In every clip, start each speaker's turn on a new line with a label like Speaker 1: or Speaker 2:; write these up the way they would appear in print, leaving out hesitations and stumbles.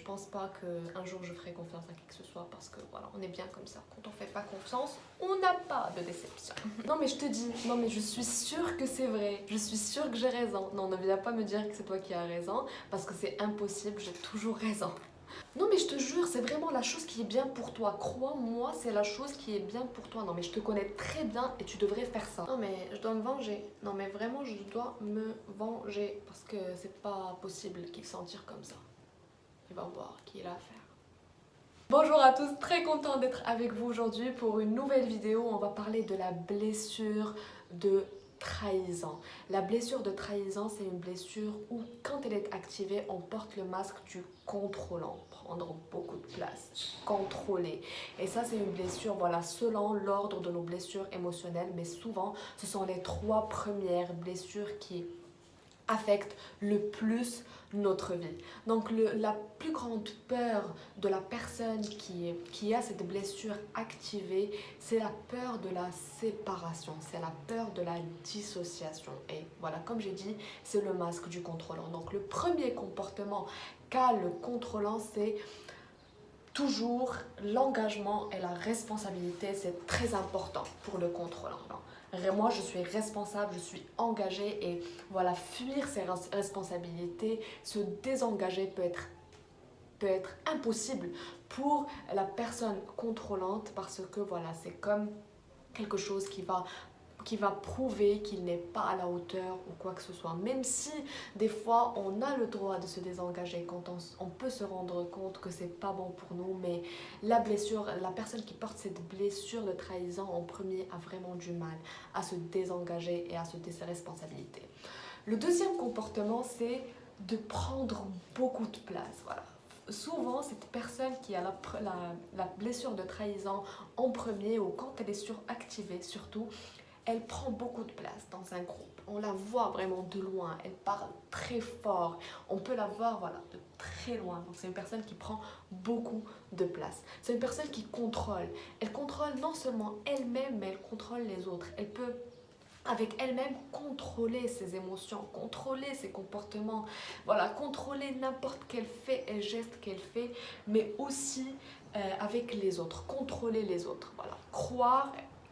Speaker 1: pense pas qu'un jour je ferai confiance à qui que ce soit parce que voilà, on est bien comme ça. Quand on fait pas confiance, on n'a pas de déception. Non mais je te dis, non mais je suis sûre que c'est vrai, je suis sûre que j'ai raison. Non, ne viens pas me dire que c'est toi qui as raison parce que c'est impossible, j'ai toujours raison. Non mais je te jure, c'est vraiment la chose qui est bien pour toi. Crois-moi, c'est la chose qui est bien pour toi. Non mais je te connais très bien et tu devrais faire ça. Non mais je dois me venger. Non mais vraiment, je dois me venger parce que c'est pas possible qu'il s'en tire comme ça. Il va voir qui est là à faire. Bonjour à tous, très content d'être avec vous aujourd'hui pour une nouvelle vidéo. On va parler de la blessure de trahison. La blessure de trahison, c'est une blessure où quand elle est activée, on porte le masque du contrôlant, prendre beaucoup de place, contrôler. Et ça, c'est une blessure, voilà, selon l'ordre de nos blessures émotionnelles, mais souvent, ce sont les 3 premières blessures qui affecte le plus notre vie. Donc la plus grande peur de la personne qui a cette blessure activée, c'est la peur de la séparation, c'est la peur de la dissociation. Et voilà, comme j'ai dit, c'est le masque du contrôlant. Donc le premier comportement qu'a le contrôlant, c'est toujours l'engagement et la responsabilité, c'est très important pour le contrôlant. Moi, je suis responsable, je suis engagée et voilà, fuir ses responsabilités, se désengager peut être impossible pour la personne contrôlante parce que voilà, c'est comme quelque chose qui va prouver qu'il n'est pas à la hauteur ou quoi que ce soit. Même si des fois on a le droit de se désengager quand on peut se rendre compte que c'est pas bon pour nous, mais la blessure, la personne qui porte cette blessure de trahison en premier a vraiment du mal à se désengager et à se déresponsabiliser. Le deuxième comportement, c'est de prendre beaucoup de place. Voilà. Souvent, cette personne qui a la blessure de trahison en premier ou quand elle est suractivée surtout, elle prend beaucoup de place dans un groupe. On la voit vraiment de loin. Elle parle très fort. On peut la voir voilà, de très loin. Donc c'est une personne qui prend beaucoup de place. C'est une personne qui contrôle. Elle contrôle non seulement elle-même, mais elle contrôle les autres. Elle peut avec elle-même contrôler ses émotions, contrôler ses comportements, voilà, contrôler n'importe quel fait et geste qu'elle fait, mais aussi avec les autres, contrôler les autres, voilà, croire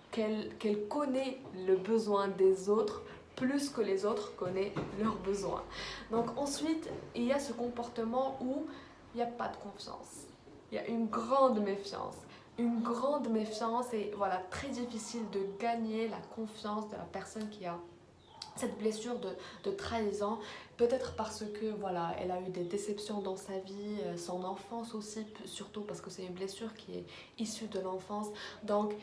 Speaker 1: qu'elle connaît le besoin des autres plus que les autres connaissent leurs besoins. Donc ensuite, il y a ce comportement où il n'y a pas de confiance, il y a une grande méfiance. Une grande méfiance et voilà, très difficile de gagner la confiance de la personne qui a cette blessure de trahison, peut-être parce que voilà, elle a eu des déceptions dans sa vie, son enfance aussi, surtout parce que c'est une blessure qui est issue de l'enfance. Donc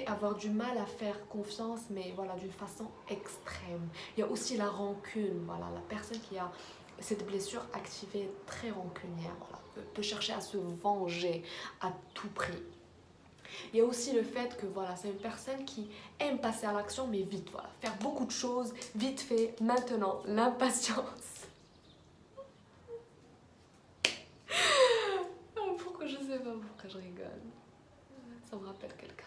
Speaker 1: avoir du mal à faire confiance, mais voilà, d'une façon extrême. Il y a aussi la rancune, voilà, la personne qui a cette blessure activée est très rancunière, voilà, peut chercher à se venger à tout prix. Il y a aussi le fait que voilà, c'est une personne qui aime passer à l'action, mais vite, voilà, faire beaucoup de choses, vite fait, maintenant, l'impatience. Pourquoi je sais pas pourquoi je rigole. Ça me rappelle quelqu'un.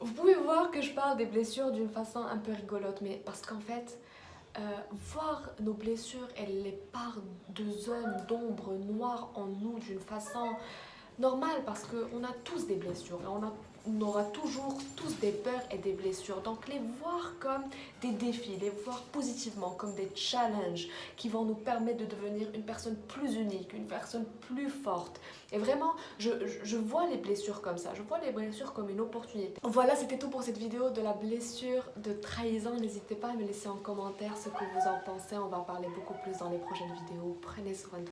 Speaker 1: Vous pouvez voir que je parle des blessures d'une façon un peu rigolote, mais parce qu'en fait, voir nos blessures et les parts de zones d'ombre noires en nous d'une façon normale, parce qu'on a tous des blessures et on aura toujours tous des peurs et des blessures. Donc les voir comme des défis, les voir positivement comme des challenges qui vont nous permettre de devenir une personne plus unique, une personne plus forte. Et vraiment, je vois les blessures comme ça, je vois les blessures comme une opportunité. Voilà, c'était tout pour cette vidéo de la blessure de trahison. N'hésitez pas à me laisser en commentaire ce que vous en pensez. On va en parler beaucoup plus dans les prochaines vidéos. Prenez soin de vous.